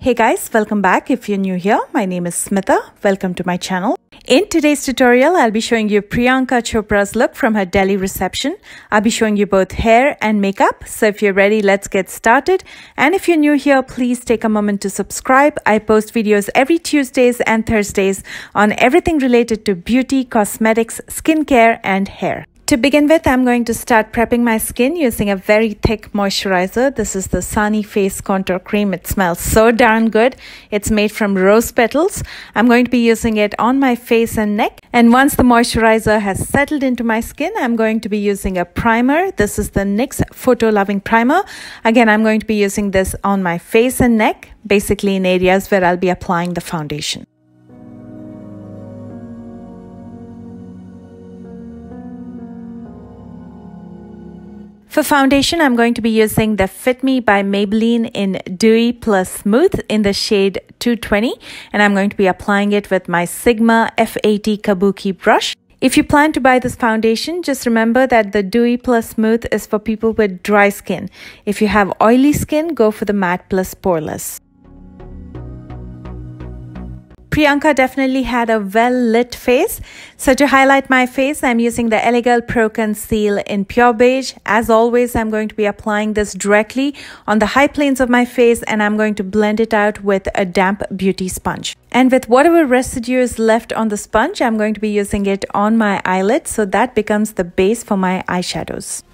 Hey guys, welcome back. If you're new here, my name is Smitha. Welcome to my channel. In today's tutorial, I'll be showing you Priyanka Chopra's look from her Delhi reception. I'll be showing you both hair and makeup. So if you're ready, let's get started. And if you're new here, please take a moment to subscribe. I post videos every Tuesdays and Thursdays on everything related to beauty, cosmetics, skincare, and hair. To begin with, I'm going to start prepping my skin using a very thick moisturizer. This is the Sany Face Contour Cream. It smells so darn good. It's made from rose petals. I'm going to be using it on my face and neck. And once the moisturizer has settled into my skin, I'm going to be using a primer. This is the NYX Photo Loving Primer. Again, I'm going to be using this on my face and neck, basically in areas where I'll be applying the foundation. For foundation, I'm going to be using the Fit Me by Maybelline in Dewy plus Smooth in the shade 220, and I'm going to be applying it with my Sigma F80 Kabuki brush. If you plan to buy this foundation, just remember that the Dewy plus Smooth is for people with dry skin. If you have oily skin, go for the Matte plus Poreless. Priyanka definitely had a well-lit face. So to highlight my face, I'm using the Girl Pro Conceal in Pure Beige. As always, I'm going to be applying this directly on the high planes of my face, and I'm going to blend it out with a damp beauty sponge. And with whatever residue is left on the sponge, I'm going to be using it on my eyelid, so that becomes the base for my eyeshadows.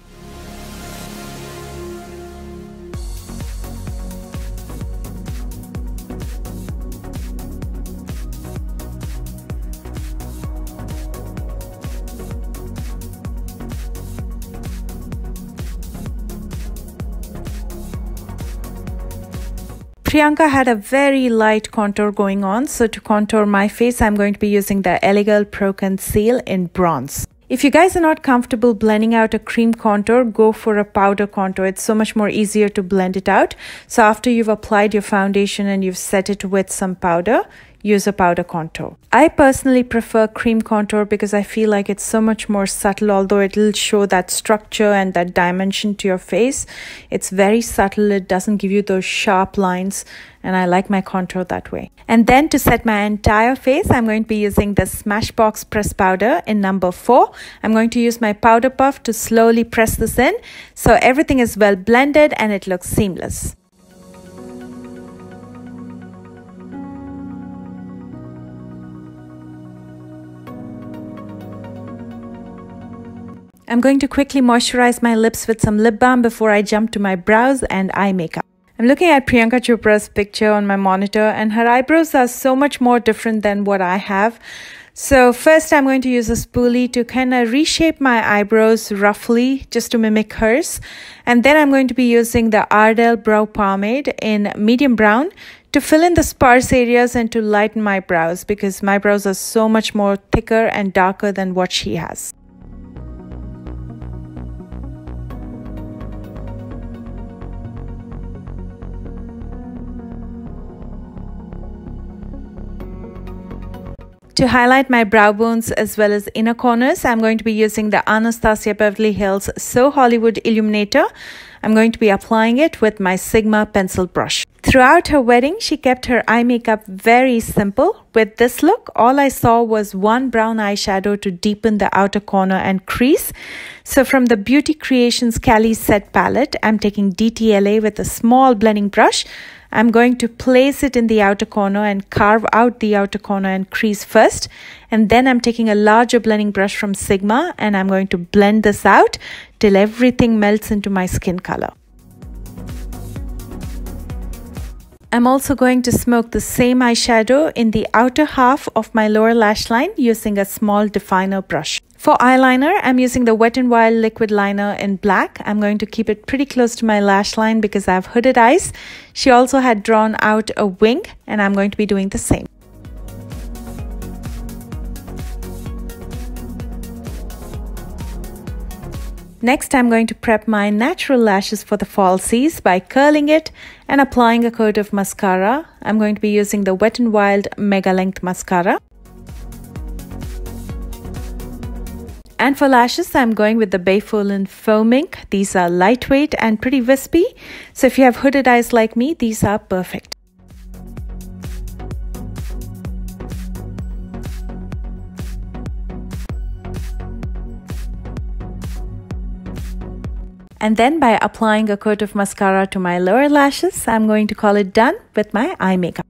Priyanka had a very light contour going on, so to contour my face, I'm going to be using the Girl Pro Conceal in Bronze. If you guys are not comfortable blending out a cream contour, go for a powder contour. It's so much more easier to blend it out. So after you've applied your foundation and you've set it with some powder, use a powder contour. I personally prefer cream contour because I feel like it's so much more subtle, although it'll show that structure and that dimension to your face. It's very subtle, it doesn't give you those sharp lines, and I like my contour that way. And then to set my entire face, I'm going to be using the Smashbox press powder in number 4. I'm going to use my powder puff to slowly press this in, so everything is well blended and it looks seamless. I'm going to quickly moisturize my lips with some lip balm before I jump to my brows and eye makeup. I'm looking at Priyanka Chopra's picture on my monitor, and her eyebrows are so much more different than what I have. So first I'm going to use a spoolie to kind of reshape my eyebrows roughly just to mimic hers. And then I'm going to be using the Ardell brow pomade in medium brown to fill in the sparse areas and to lighten my brows, because my brows are so much more thicker and darker than what she has. To highlight my brow bones as well as inner corners, I'm going to be using the Anastasia Beverly Hills So Hollywood Illuminator. I'm going to be applying it with my Sigma pencil brush. Throughout her wedding, she kept her eye makeup very simple. With this look, all I saw was one brown eyeshadow to deepen the outer corner and crease. So from the Beauty Creations Cali set palette, I'm taking DTLA with a small blending brush. I'm going to place it in the outer corner and carve out the outer corner and crease first. And then I'm taking a larger blending brush from Sigma and I'm going to blend this out till everything melts into my skin color. I'm also going to smoke the same eyeshadow in the outer half of my lower lash line using a small definer brush. For eyeliner, I'm using the Wet n Wild liquid liner in black. I'm going to keep it pretty close to my lash line because I have hooded eyes. She also had drawn out a wing, and I'm going to be doing the same. Next, I'm going to prep my natural lashes for the falsies by curling it and applying a coat of mascara. I'm going to be using the Wet n Wild Megalength mascara. And for lashes, I'm going with the Bepholan Faux Mink. These are lightweight and pretty wispy. So if you have hooded eyes like me, these are perfect. And then by applying a coat of mascara to my lower lashes, I'm going to call it done with my eye makeup.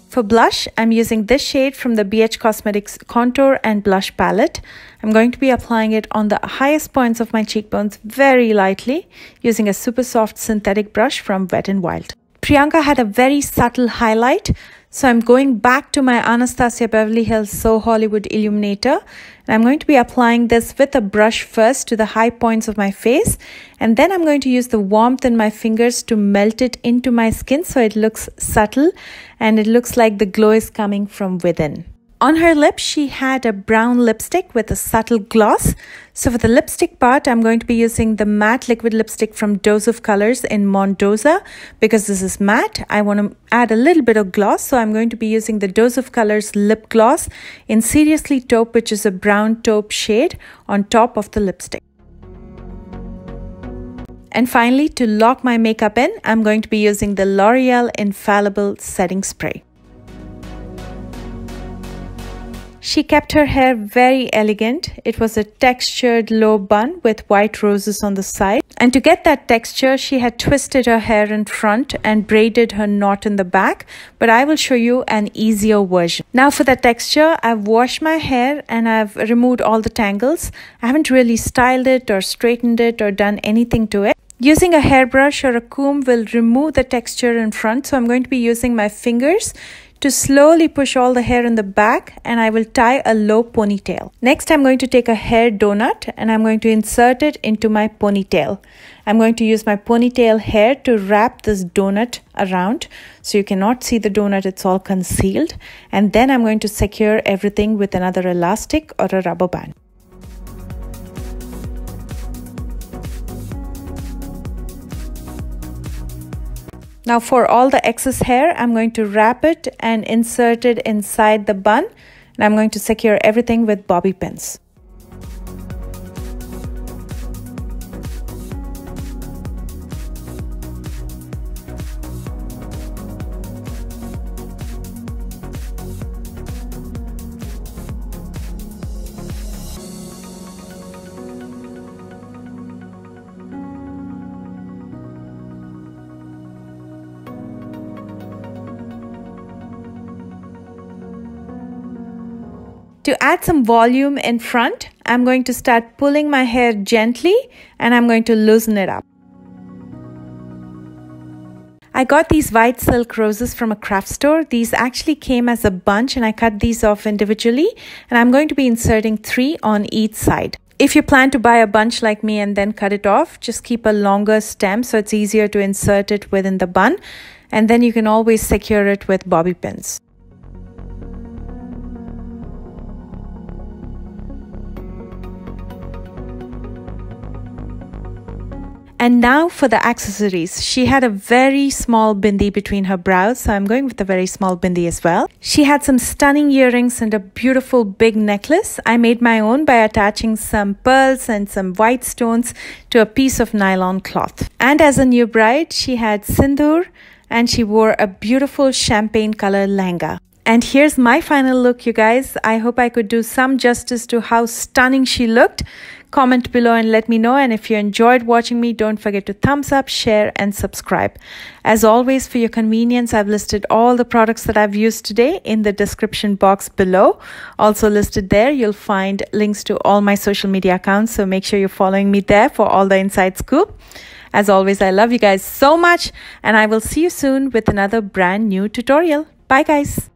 For blush, I'm using this shade from the Beige Cosmetics Contour and Blush Palette. I'm going to be applying it on the highest points of my cheekbones very lightly using a super soft synthetic brush from Wet n Wild. Priyanka had a very subtle highlight, so I'm going back to my Anastasia Beverly Hills So Hollywood Illuminator, and I'm going to be applying this with a brush first to the high points of my face, and then I'm going to use the warmth in my fingers to melt it into my skin so it looks subtle and it looks like the glow is coming from within. On her lips, she had a brown lipstick with a subtle gloss. So for the lipstick part, I'm going to be using the matte liquid lipstick from Dose of Colors in Mondaze. Because this is matte, I want to add a little bit of gloss. So I'm going to be using the Dose of Colors lip gloss in Seriously Taupe, which is a brown taupe shade, on top of the lipstick. And finally, to lock my makeup in, I'm going to be using the Loreal Infallible Setting Spray. She kept her hair very elegant. It was a textured low bun with white roses on the side. And to get that texture, she had twisted her hair in front and braided her knot in the back. But I will show you an easier version. Now for the texture, I've washed my hair and I've removed all the tangles. I haven't really styled it or straightened it or done anything to it. Using a hairbrush or a comb will remove the texture in front. So I'm going to be using my fingers to slowly push all the hair in the back, and I will tie a low ponytail. Next, I'm going to take a hair donut and I'm going to insert it into my ponytail. I'm going to use my ponytail hair to wrap this donut around so you cannot see the donut, it's all concealed. And then I'm going to secure everything with another elastic or a rubber band. Now for all the excess hair, I'm going to wrap it and insert it inside the bun, and I'm going to secure everything with bobby pins. To add some volume in front, I'm going to start pulling my hair gently and I'm going to loosen it up. I got these white silk roses from a craft store. These actually came as a bunch and I cut these off individually, and I'm going to be inserting 3 on each side. If you plan to buy a bunch like me and then cut it off, just keep a longer stem so it's easier to insert it within the bun, and then you can always secure it with bobby pins. And now for the accessories. She had a very small bindi between her brows, so I'm going with a very small bindi as well. She had some stunning earrings and a beautiful big necklace. I made my own by attaching some pearls and some white stones to a piece of nylon cloth. And as a new bride, she had sindoor and she wore a beautiful champagne color lehenga. And here's my final look, you guys. I hope I could do some justice to how stunning she looked. Comment below and let me know. And if you enjoyed watching me, don't forget to thumbs up, share and subscribe. As always, for your convenience, I've listed all the products that I've used today in the description box below. Also listed there, you'll find links to all my social media accounts. So make sure you're following me there for all the inside scoop. As always, I love you guys so much, and I will see you soon with another brand new tutorial. Bye guys.